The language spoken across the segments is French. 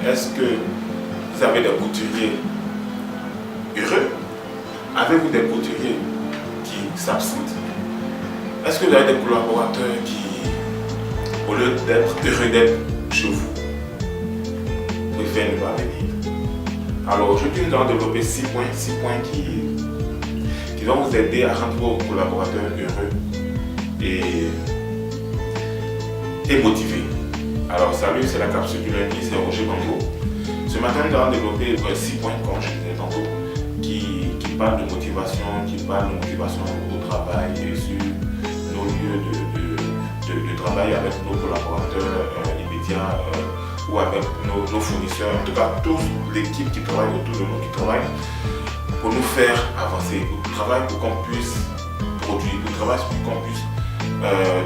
est-ce que vous avez des couturiers heureux? Avez-vous des couturiers qui s'absentent? Est-ce que vous avez des collaborateurs qui, au lieu d'être heureux d'être chez vous, préfèrent ne pas venir? Alors aujourd'hui, nous allons développer 6 points qui vont vous aider à rendre vos collaborateurs heureux et motivés. Alors salut, c'est la capsule du lundi, c'est Roger Bango. Ce matin, nous allons développer 6 points, comme je disais tantôt, qui parlent de motivation, au travail et sur nos lieux de travail avec nos collaborateurs immédiats ou avec nos fournisseurs, en tout cas toute l'équipe qui travaille autour de nous, qui travaille pour nous faire avancer, au travail pour qu'on puisse produire, au travail pour qu'on puisse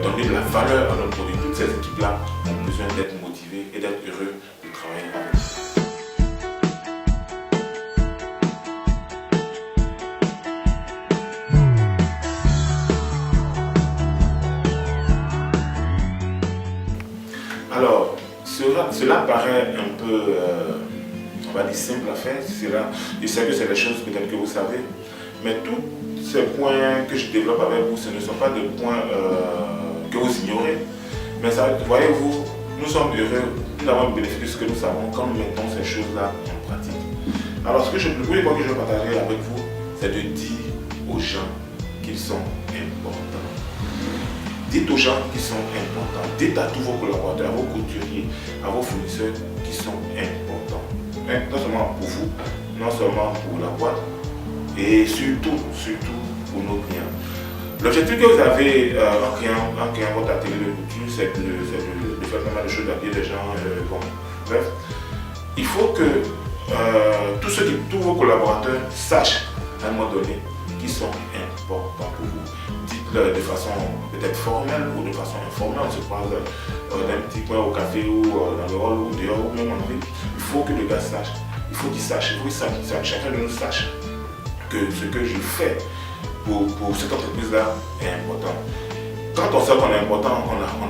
donner de la valeur à notre produit. Toutes ces équipes-là ont besoin d'être motivées et d'être heureux de travailler avec nous. Alors, cela paraît un peu, on va dire, simple à faire. Je sais que c'est des choses peut-être que vous savez, mais tous ces points que je développe avec vous, ce ne sont pas des points que vous ignorez. Mais ça, voyez-vous, nous sommes heureux, nous avons le bénéfice de ce que nous savons quand nous mettons ces choses-là en pratique. Alors, le premier point que je vais partager avec vous, c'est de dire aux gens qu'ils sont importants. Dites aux gens qui sont importants. Dites à tous vos collaborateurs, à vos couturiers, à vos fournisseurs qui sont importants. Non seulement pour vous, non seulement pour la boîte, et surtout pour nos clients. L'objectif que vous avez en créant votre atelier de couture, c'est de faire pas mal de choses, d'habiller les gens. Bon, bref, il faut que tous vos collaborateurs sachent à un moment donné qu'ils sont importants pour vous. Dites-le de façon peut-être formelle ou de façon informelle. On se parle d'un petit coin au café ou dans le hall ou dehors ou même en ville. Il faut que le gars sache. Il faut qu'il sache. Chacun de nous sache que ce que je fais pour cette entreprise-là est important. Quand on sait qu'on est important,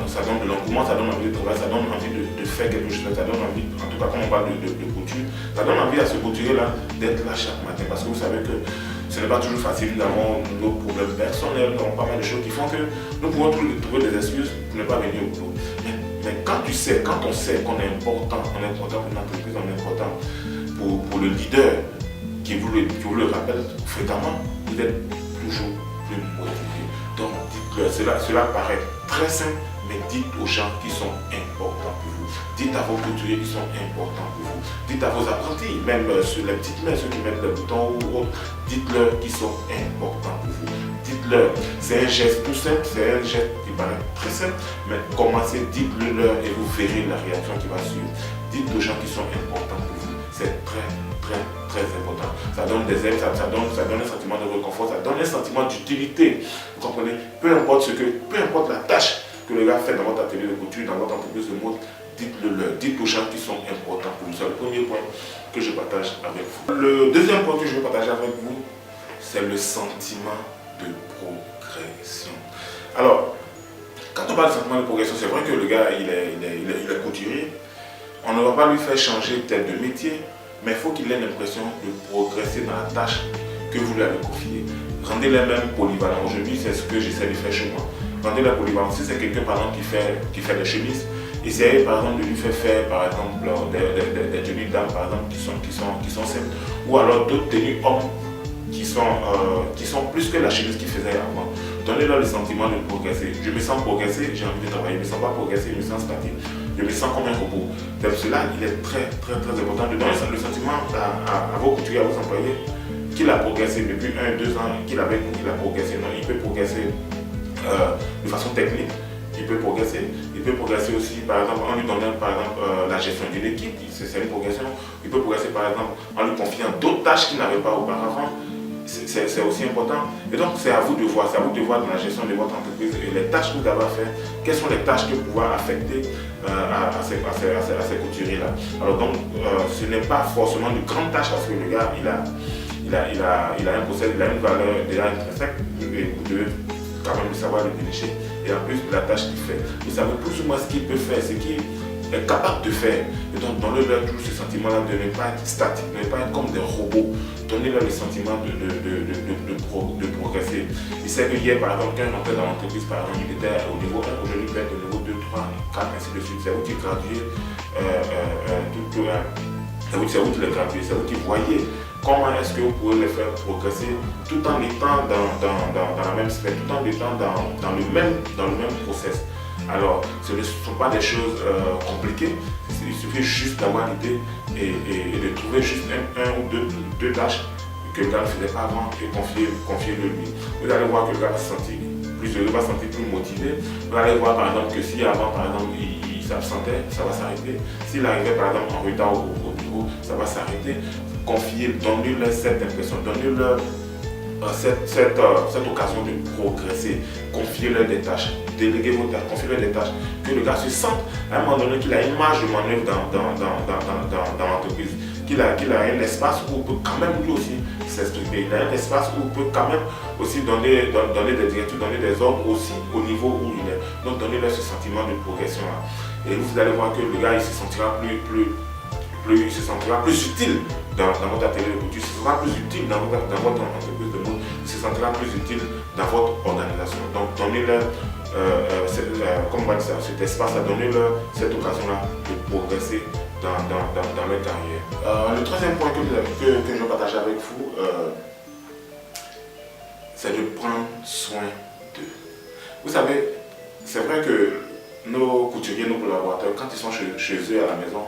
ça donne de l'engouement, ça donne envie de travailler, ça donne envie de faire quelque chose, ça donne envie, en tout cas quand on parle de couture, ça donne envie à ce couturier-là d'être là chaque matin. Parce que vous savez que ce n'est pas toujours facile, nous avons nos problèmes personnels, nous avons pas mal de choses qui font que nous pouvons trouver des excuses pour ne pas venir au boulot. Mais quand on sait qu'on est important, pour une entreprise, on est important pour le leader qui vous le rappelle fréquemment, vous êtes toujours plus motivé. Donc dites-le, cela paraît très simple, mais dites aux gens qui sont importants pour vous. Dites à vos couturiers qui sont importants pour vous. Dites à vos apprentis, même sur les petites mains, ceux qui mettent le bouton ou autre, dites-leur qu'ils sont importants pour vous. Dites-leur, c'est un geste tout simple, c'est un geste qui paraît très simple, mais commencez, dites-le leur et vous verrez la réaction qui va suivre. Dites aux gens qui sont importants pour vous. C'est très important. Ça donne des aides, ça donne un sentiment de réconfort, ça donne un sentiment d'utilité. Vous comprenez? Peu importe la tâche que le gars fait dans votre atelier de couture, dans votre entreprise de mode, dites-le leur. Dites aux gens qui sont importants pour vous. C'est le premier point que je partage avec vous. Le deuxième point que je vais partager avec vous, c'est le sentiment de progression. Alors, quand on parle de sentiment de progression, c'est vrai que le gars, il est couturier. On ne va pas lui faire changer peut-être de métier, mais il faut qu'il ait l'impression de progresser dans la tâche que vous lui avez confiée. Rendez-les même polyvalents. Aujourd'hui, c'est ce que j'essaie de faire chez moi. Rendez-les polyvalents. Si c'est quelqu'un, par exemple, qui fait des chemises, essayez, par exemple, de lui faire, par exemple, des tenues dames, par exemple, qui sont simples. Ou alors d'autres tenues hommes qui sont plus que la chemise qu'il faisait avant. Donnez-leur le sentiment de progresser. Je me sens progresser, j'ai envie de travailler. Je ne me sens pas progresser, je me sens statique. Je me sens comme un robot. Donc cela, il est très important de donner le sentiment à vos couturiers, à vos employés, qu'il a progressé depuis 1-2 ans, qu'il avait vous, qu'il a progressé. Non, il peut progresser de façon technique. Il peut progresser aussi, par exemple, en lui donnant la gestion d'une équipe, c'est une progression. Il peut progresser par exemple en lui confiant d'autres tâches qu'il n'avait pas auparavant. C'est aussi important. Et donc c'est à vous de voir, dans la gestion de votre entreprise et les tâches que vous avez à faire, quelles sont les tâches que vous pouvez affecter à ces couturiers-là. Alors donc ce n'est pas forcément de grandes tâches parce que le gars il a un procès, il a une valeur déjà intrinsèque et vous devez quand même savoir le dénicher. Et en plus de la tâche qu'il fait, vous savez plus ou moins ce qu'il peut faire, ce qui est capable de faire. Et donc, donnez-leur toujours ce sentiment-là de ne pas être statique, de ne pas être comme des robots. Donnez-leur le sentiment de progresser. Il sait que hier, par exemple, quand il rentrait dans l'entreprise, par exemple, il était au niveau 1, aujourd'hui, il peut être au niveau 2, 3, 4, ainsi de suite. C'est vous qui graduez c'est vous qui les graduez, c'est vous qui voyez comment est-ce que vous pouvez les faire progresser tout en étant dans la même sphère, tout en étant dans le même process. Alors, ce ne sont pas des choses compliquées, il suffit juste d'avoir l'idée et de trouver juste un ou deux tâches que le gars ne faisait pas avant et confier-le lui. Vous allez voir que le gars va se sentir plus motivé. Vous allez voir par exemple que si avant, par exemple, il s'absentait, ça va s'arrêter. S'il arrivait par exemple en retard au bureau, ça va s'arrêter. Donnez-leur cette impression, donnez-leur cette occasion de progresser. Confiez-leur des tâches, déléguez vos tâches, confiez-leur des tâches, que le gars se sente à un moment donné qu'il a une marge de manœuvre dans l'entreprise, qu'il a un espace où il peut quand même lui aussi s'exprimer, il a un espace où il peut quand même aussi donner des directives, donner des ordres aussi au niveau où il est. Donc donnez-leur ce sentiment de progression là. Et vous allez voir que le gars il se sentira plus utile dans votre atelier de couture, il se sentira plus utile dans votre entreprise de mode, il se sentira plus utile dans votre organisation. Donc donnez-leur comme on va dire ça, cet espace, donnez-leur cette occasion-là de progresser dans leur carrière. Le troisième point que je vais partager avec vous, c'est de prendre soin d'eux. Vous savez, c'est vrai que nos couturiers, nos collaborateurs, quand ils sont chez eux à la maison,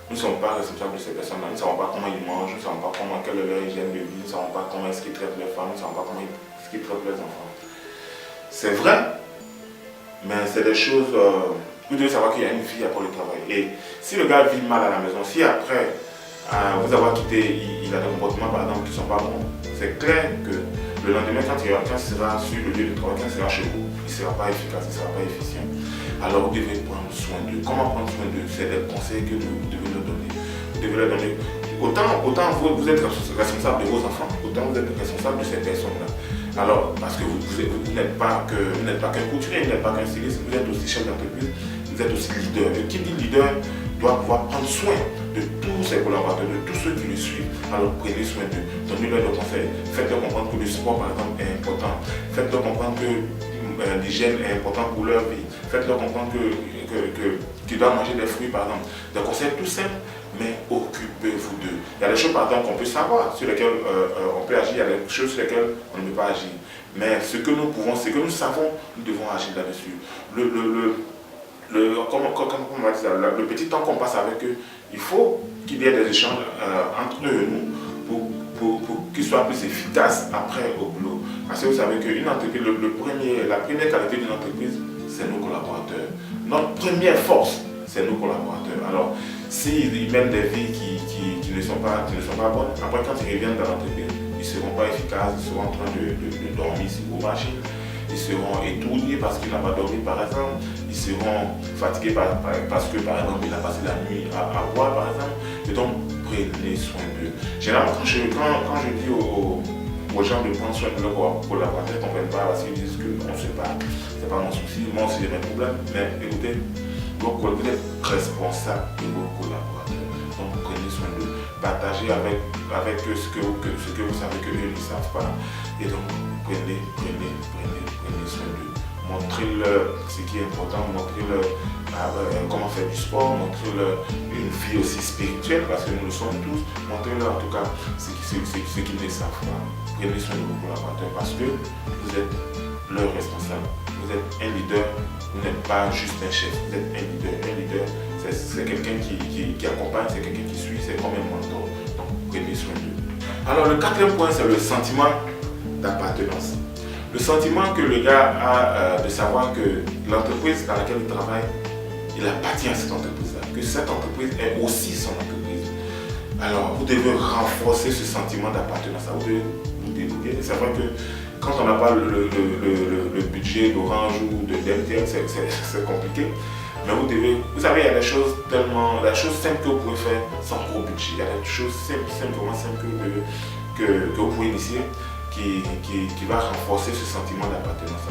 nous ne sommes pas responsables de ces personnes-là. Nous ne savons pas comment ils mangent, nous ne savons pas quelle est leur hygiène de vie, nous ne savons pas comment est-ce qu'ils traitent leurs femmes, nous ne savons pas comment est-ce qu'ils traitent leurs enfants. C'est vrai, mais c'est des choses... vous devez savoir qu'il y a une vie après le travail. Et si le gars vit mal à la maison, si après vous avoir quitté, il a des comportements par exemple qui ne sont pas bons, c'est clair que le lendemain, quand il sera sur le lieu de travail, quand il sera chez vous, il ne sera pas efficace, il ne sera pas efficient. Alors vous devez prendre soin d'eux. Comment prendre soin d'eux? C'est des conseils que vous devez leur donner. Vous devez leur donner. Autant vous êtes responsable de vos enfants, autant vous êtes responsable de ces personnes-là. Alors, parce que vous n'êtes pas qu'un couturier, vous n'êtes pas qu'un styliste, vous êtes aussi chef d'entreprise, vous êtes aussi leader. Et qui dit leader doit pouvoir prendre soin de tous ses collaborateurs, de tous ceux qui le suivent. Alors prenez soin d'eux, donnez-leur des conseils, faites-leur comprendre que le sport par exemple est important, faites-leur comprendre que l'hygiène est importante pour leur vie, faites-leur comprendre qu'ils doivent manger des fruits par exemple. Des conseils tout simples, mais occupez-vous d'eux. Il y a des choses par exemple qu'on peut savoir, sur lesquelles on peut agir, il y a des choses sur lesquelles on ne peut pas agir. Mais ce que nous pouvons, ce que nous savons, nous devons agir là-dessus. Le petit temps qu'on passe avec eux, il faut qu'il y ait des échanges entre eux et nous pour qu'ils soient plus efficaces après au boulot. Parce que vous savez qu'une entreprise, la première qualité d'une entreprise, c'est nos collaborateurs. Notre première force, c'est nos collaborateurs. Alors, s'ils mènent des vies qui ne sont pas bonnes, après quand ils reviennent dans l'entreprise, ils ne seront pas efficaces, ils seront en train de dormir sur vos machines. Ils seront étourdis parce qu'il n'a pas dormi par exemple, ils seront fatigués parce que par exemple il a passé la nuit à boire par exemple, et donc prenez soin d'eux. Généralement quand je dis aux gens de prendre soin de leurs collaborateurs, ils ne comprennent pas parce qu'ils disent qu'on ne sait pas, c'est pas mon souci, moi aussi j'ai mes problèmes, mais écoutez, vous êtes responsable de vos collaborateurs, donc prenez soin d'eux, partagez avec eux ce que vous savez qu'eux ne savent pas, et donc prenez soin d'eux. Montrez-leur ce qui est important, montrez-leur comment faire du sport, montrez-leur une vie aussi spirituelle, parce que nous le sommes tous, montrez-leur en tout cas ce qu'ils ne savent pas. Prenez soin de vos collaborateurs parce que vous êtes leur responsable. Vous êtes un leader, vous n'êtes pas juste un chef, vous êtes un leader. Un leader, c'est quelqu'un qui accompagne, c'est quelqu'un qui suit, c'est comme un mentor. Donc prenez soin d'eux. Alors le quatrième point, c'est le sentiment d'appartenance. Le sentiment que le gars a de savoir que l'entreprise dans laquelle il travaille, il appartient à cette entreprise-là, que cette entreprise est aussi son entreprise. Alors, vous devez renforcer ce sentiment d'appartenance. Vous devez vous débrouiller. C'est vrai que quand on n'a pas le budget d'Orange ou de MTN, c'est compliqué. Mais vous savez, il y a des choses simples que vous pouvez faire sans gros budget. Il y a des choses vraiment simples que vous pouvez initier qui va renforcer ce sentiment d'appartenance.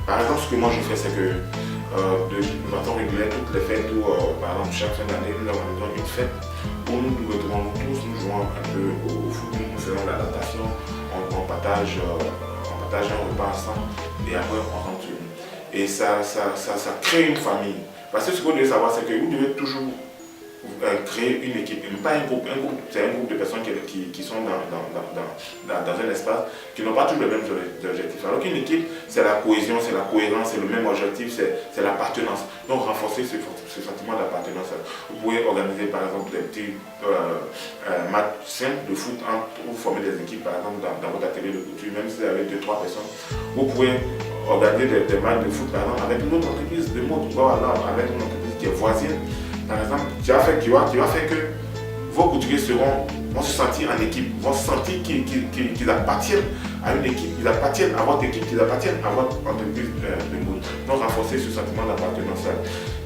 Par exemple, ce que moi je fais, c'est que de façon régulière, toutes les fêtes, ou par exemple chaque fin d'année, nous avons une fête où nous nous retrouvons tous, nous jouons un peu au foot, nous faisons la natation, on partage un repas ensemble et après on rentre chez nous. Et ça crée une famille. Parce que ce que vous devez savoir, c'est que vous devez toujours créer une équipe, pas un groupe. C'est un groupe de personnes qui sont dans un espace, qui n'ont pas tous les mêmes objectifs. Alors qu'une équipe, c'est la cohésion, c'est la cohérence, c'est le même objectif, c'est l'appartenance. Donc renforcer ce sentiment d'appartenance. Vous pouvez organiser par exemple des petits matchs simples de foot pour former des équipes, par exemple dans votre atelier de couture, même si vous avez 2-3 personnes. Vous pouvez organiser des matchs de foot par exemple avec une autre entreprise de mode, avec une entreprise qui est voisine. Par exemple, qui va faire que vos couturiers vont se sentir en équipe, vont sentir qu'ils appartiennent à une équipe, qu'ils appartiennent à votre équipe, qu'ils appartiennent à votre entreprise de mode. Donc renforcer ce sentiment d'appartenance.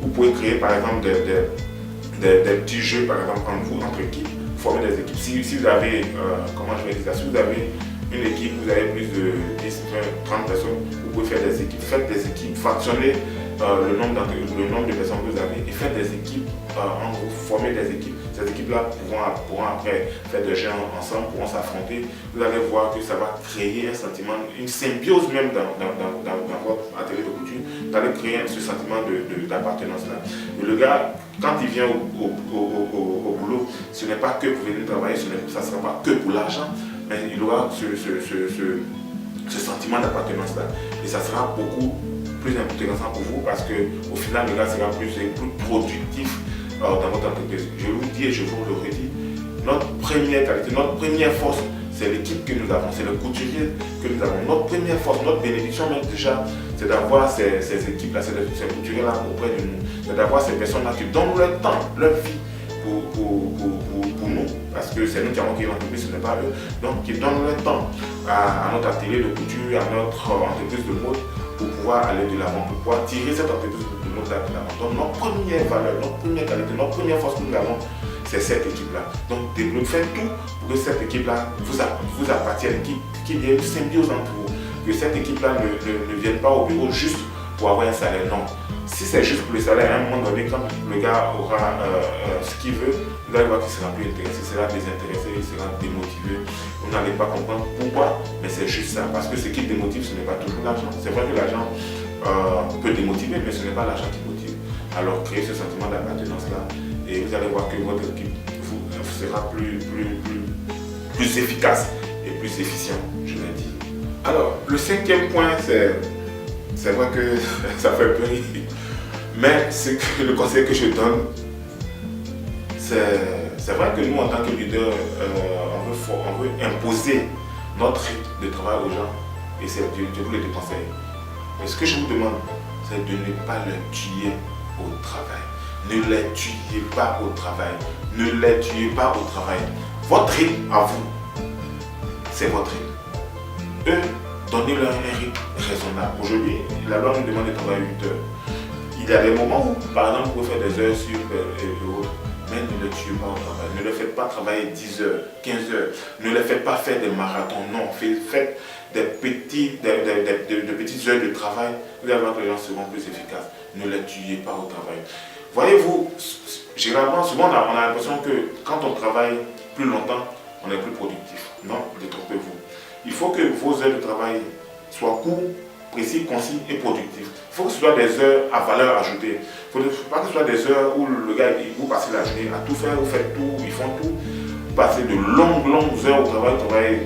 Vous pouvez créer par exemple des petits jeux par exemple entre équipes, former des équipes. Si vous avez, si vous avez une équipe, vous avez plus de 10, 20, 30 personnes, vous pouvez faire des équipes, faites des équipes, fractionnez le nombre de personnes que vous avez et faites des équipes en groupe, former des équipes. Ces équipes-là pourront après faire des jeux ensemble, pourront s'affronter. Vous allez voir que ça va créer un sentiment, une symbiose même dans votre atelier de couture. Vous allez créer ce sentiment d'appartenance-là. Et le gars, quand il vient au boulot, ce n'est pas que pour venir travailler, ça ne sera pas que pour l'argent, mais il aura ce sentiment d'appartenance-là. Et ça sera beaucoup plus intéressant pour vous parce qu'au final, le gars sera plus productif dans votre entreprise. Je vous dis et je vous le redis, notre première qualité, notre première force, c'est l'équipe que nous avons, c'est le couturier que nous avons. Notre première force, notre bénédiction même déjà, c'est d'avoir ces équipes-là, ces couturiers-là auprès de nous. C'est d'avoir ces personnes-là qui donnent leur temps, leur vie pour nous, parce que c'est nous qui avons créé l'entreprise, ce n'est pas eux. Donc, qui donnent leur temps à notre atelier de couture, à notre entreprise de mode, pour pouvoir aller de l'avant, pour pouvoir tirer cette entreprise de mode de l'avant. Donc, notre première valeur, notre première qualité, notre première force que nous avons, c'est cette équipe-là. Donc, faites tout pour que cette équipe-là vous appartienne, qu'il y ait une symbiose entre vous, que cette équipe-là ne vienne pas au bureau juste pour avoir un salaire. Non. Si c'est juste pour le salaire, à un moment donné, quand le gars aura ce qu'il veut, vous allez voir qu'il sera plus intéressé, il sera désintéressé, il sera démotivé. Vous n'allez pas comprendre pourquoi, mais c'est juste ça. Parce que ce qui démotive, ce n'est pas toujours l'argent. C'est vrai que l'argent peut démotiver, mais ce n'est pas l'argent qui motive. Alors créez ce sentiment d'appartenance-là et vous allez voir que votre équipe sera plus efficace et plus efficient, je l'ai dit. Alors, le cinquième point, c'est vrai que ça fait peur, mais le conseil que je donne, c'est vrai que nous, en tant que leader, on veut imposer notre rythme de travail aux gens, et je vous le déconseille. Mais ce que je vous demande, c'est de ne pas les tuer au travail. Ne les tuez pas au travail. Ne les tuez pas au travail. Votre rythme à vous, c'est votre rythme. Eux, donnez-leur un rythme raisonnable. Aujourd'hui, la loi nous demande de travailler 8 heures. Il y a des moments où, par exemple, vous pouvez faire des heures sur et autres, mais ne les tuez pas au travail. Ne les faites pas travailler 10 heures, 15 heures. Ne les faites pas faire des marathons. Non, faites de petites heures de travail. Vous allez voir que les gens seront plus efficaces. Ne les tuez pas au travail. Voyez-vous, généralement, souvent, on a l'impression que quand on travaille plus longtemps, on est plus productif. Non, détrompez-vous. Il faut que vos heures de travail soient courtes, précis, concis et productifs. Il faut que ce soit des heures à valeur ajoutée. Il ne faut pas que ce soit des heures où le gars, vous passez la journée à tout faire, vous faites tout, ils font tout. Vous passez de longues heures au travail, vous travaillez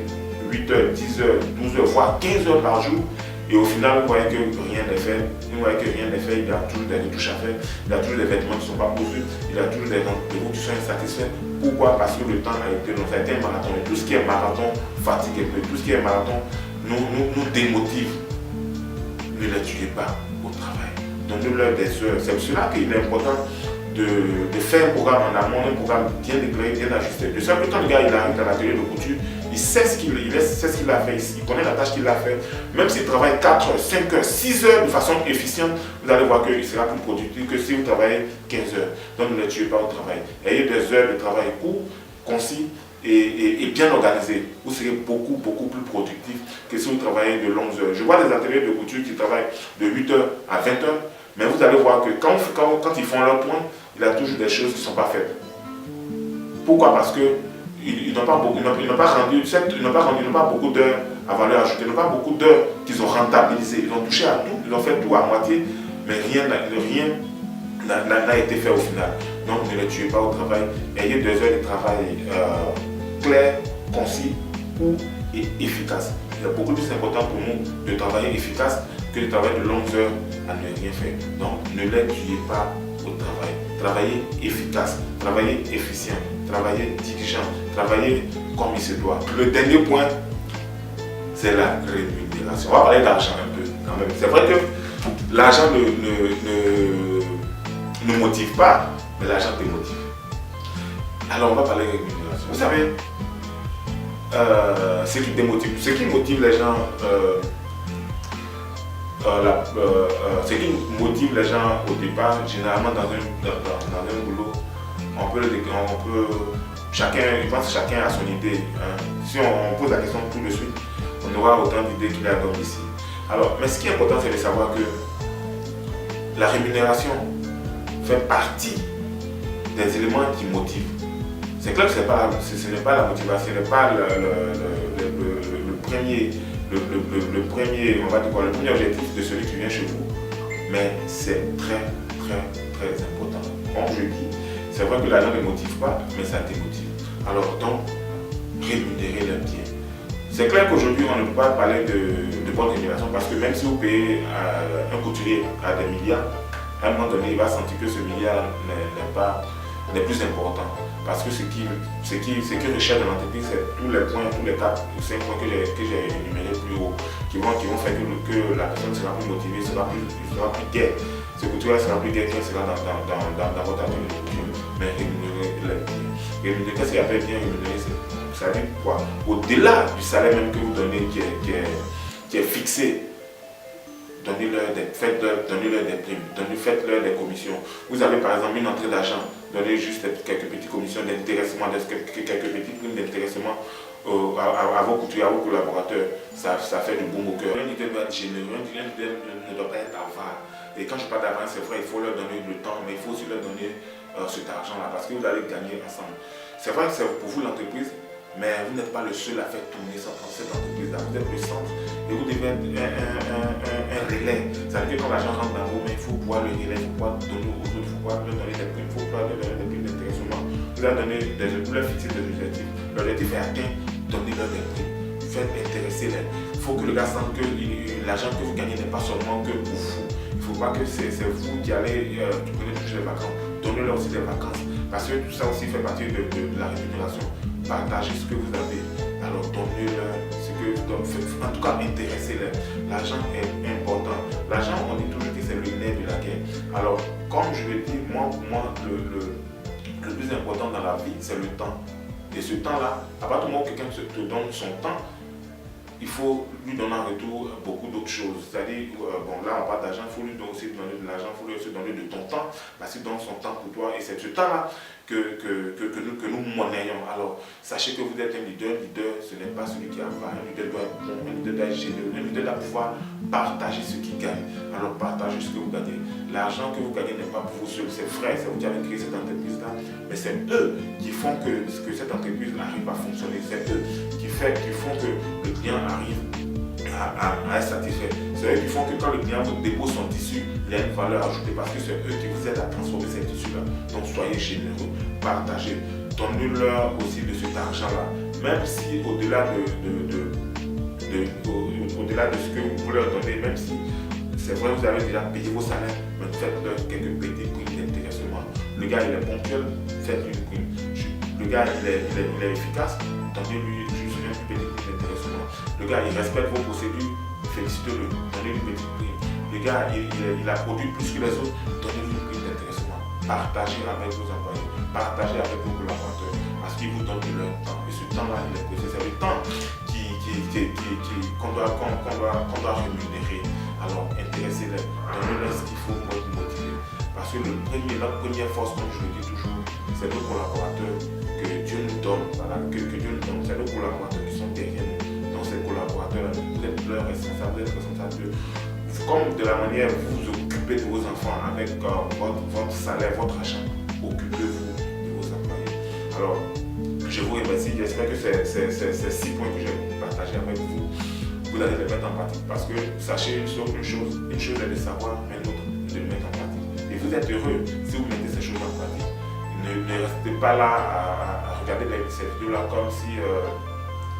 8 heures, 10 heures, 12 heures, voire 15 heures par jour. Et au final, vous voyez que rien n'est fait. Vous voyez que rien n'est fait, il y a toujours des retouches à faire, il y a toujours des vêtements qui ne sont pas pourvus, il y a toujours des rendez-vous qui sont insatisfaits. Pourquoi? Parce que le temps a été long. Ça a été un marathon. Et tout ce qui est marathon fatigue un peu. Tout ce qui est marathon nous démotive. Ne les tuez pas au travail. Donnez-leur des heures. C'est pour cela qu'il est important de faire un programme en amont, un programme bien déclaré, bien ajusté. De sorte que quand le gars il arrive dans l'atelier de couture, il sait ce qu'il a fait, il connaît la tâche qu'il a fait. Même s'il travaille 4 heures, 5 heures, 6 heures de façon efficiente, vous allez voir qu'il sera plus productif que si vous travaillez 15 heures. Donc ne les tuez pas au travail. Ayez des heures de travail courtes, concis et bien organisé, vous serez beaucoup plus productif que si vous travaillez de longues heures. Je vois des ateliers de couture qui travaillent de 8h à 20h, mais vous allez voir que quand ils font leur point, il y a toujours des choses qui ne sont pas faites. Pourquoi? Parce qu'ils n'ont pas beaucoup d'heures à valeur ajoutée, ils n'ont pas beaucoup d'heures qu'ils ont rentabilisées. Ils ont touché à tout, ils ont fait tout à moitié, mais rien n'a été fait au final. Donc ne les tuez pas au travail. Ayez 2 heures de travail clair, concis et efficace. Il est beaucoup plus important pour nous de travailler efficace que de travailler de longues heures à ne rien faire. Donc ne les tuez pas au travail. Travaillez efficace, travaillez efficient, travaillez diligent, travaillez comme il se doit. Le dernier point, c'est la rémunération. On va parler d'argent un peu quand même. C'est vrai que l'argent ne motive pas, mais l'argent démotive. Alors on va parler de rémunération. Vous savez, ce qui motive les gens, ce qui motive les gens au départ, généralement dans un boulot, chacun a son idée. Hein. Si on pose la question tout de suite, on aura autant d'idées qu'il y a d'hommes ici. Alors, mais ce qui est important, c'est de savoir que la rémunération fait partie des éléments qui motivent. C'est clair que ce n'est pas la motivation, ce n'est pas le premier objectif de celui qui vient chez vous, mais c'est très important. Comme je dis, c'est vrai que l'argent ne motive pas, mais ça démotive. Alors donc, rémunérez-les bien. C'est clair qu'aujourd'hui, on ne peut pas parler de bonne rémunération parce que même si vous payez un couturier à des milliards, à un moment donné, il va sentir que ce milliard n'est plus important. Parce que ce qui recherche dans l'entreprise, c'est tous les 4 ou 5 points que j'ai énumérés plus haut, qui vont faire que la personne sera plus motivée, sera plus gaie. Ce couturier sera plus gaie qu'elle sera dans votre atelier de couture. Mais rémunérer, qu'est-ce qu'il y a fait bien rémunérer, ça veut dire quoi? Au-delà du salaire même que vous donnez qui est fixé, donnez-leur des primes, faites-leur des commissions. Vous avez par exemple une entrée d'argent, donnez juste quelques petites commissions d'intéressement, quelques petites primes d'intéressement à vos couturiers, à vos collaborateurs. Ça fait du bon au cœur. Un leader doit être généreux, un leader ne doit pas être avare. Et quand je parle d'avare, c'est vrai, il faut leur donner le temps, mais il faut aussi leur donner cet argent-là, parce que vous allez gagner ensemble. C'est vrai que c'est pour vous l'entreprise, mais vous n'êtes pas le seul à faire tourner cette entreprise-là. Vous êtes le centre et vous devez être un relais. Ça veut dire que quand l'argent rentre dans vos mains, il faut pouvoir le relais, il faut pouvoir donner aux autres, il faut pouvoir leur donner des primes, il faut pouvoir leur donner des primes d'intéressement. Vous leur fixer des objectifs. L'objectif est atteint, donnez-leur des primes. Faites intéresser les. Il faut que le gars sente que l'argent que vous gagnez n'est pas seulement que pour vous. Il ne faut pas que c'est vous qui allez prenez toujours les vacances. Donnez-leur aussi des vacances. Parce que tout ça aussi fait partie de la rémunération. Partagez ce que vous avez. Alors donnez-leur ce que vous faites. En tout cas, intéressez-les. L'argent est important. L'argent, on dit toujours que c'est le nerf de la guerre. Alors, comme je le dis, moi, le plus important dans la vie, c'est le temps. Et ce temps-là, à partir du moment où quelqu'un te donne son temps, il faut lui donner en retour beaucoup d'autres choses. C'est-à-dire, bon là on parle d'argent, il faut lui aussi donner de l'argent, il faut lui aussi donner de ton temps, parce qu'il donne son temps pour toi. Et c'est ce temps-là que nous monnayons. Alors, sachez que vous êtes un leader. Leader, ce n'est pas celui qui a pas. Un leader doit être bon, un leader doit être généreux, un leader doit pouvoir partager ce qu'il gagne. Alors, partagez ce que vous gagnez. L'argent que vous gagnez n'est pas pour vous seul, c'est vrai, c'est vous qui avez créé cette entreprise-là, mais c'est eux qui font que cette entreprise arrive à fonctionner. C'est eux qui font que le client arrive à être satisfait. C'est eux qui font que quand le client vous dépose son tissu, il y a une valeur ajoutée parce que c'est eux qui vous aident à transformer ces tissus-là. Donc soyez généreux, partagez, donnez-leur aussi de cet argent-là. Même si au-delà de ce que vous leur donnez, même si c'est vrai vous avez déjà payé vos salaires, mais faites-leur quelques petites primes d'intéressement. Le gars il est ponctuel, faites-lui une prime. Le gars il est efficace, donnez-lui juste une petite prime d'intéressement. Le gars il respecte vos procédures, félicitez-le, donnez-lui une petite prime. Le gars il a produit plus que les autres, donnez-lui une prime d'intéressement. Partagez avec vos employés, partagez avec vos collaborateurs, parce qu'ils vous donnent de leur temps. Et ce temps-là il est précieux, c'est le temps qu'on doit rémunérer. alors intéressez-les, donnez-leur ce qu'il faut pour être motivés. Parce que notre première force, comme je le dis toujours, c'est nos collaborateurs que Dieu nous donne, voilà, que Dieu nous donne, c'est nos collaborateurs qui sont derrière nous. Donc ces collaborateurs, vous êtes leurs responsables, vous êtes responsables d'eux. Comme de la manière vous vous occupez de vos enfants avec votre salaire, votre argent, occupez-vous de vos employés. Alors, je vous remercie, j'espère que ces 6 points que j'ai partagés avec vous, vous allez les mettre en pratique. Parce que sachez une chose est de savoir, mais l'autre de le mettre en pratique. Et vous êtes heureux si vous mettez ces choses en pratique. Ne restez pas là à regarder ces vidéos-là comme si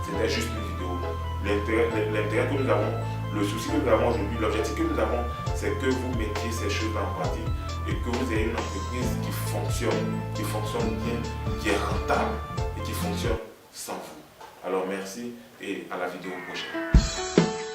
c'était juste une vidéo. L'intérêt que nous avons, le souci que nous avons aujourd'hui, l'objectif que nous avons, c'est que vous mettiez ces choses en pratique et que vous ayez une entreprise qui fonctionne bien, qui est rentable et qui fonctionne sans vous. Alors merci et à la vidéo prochaine.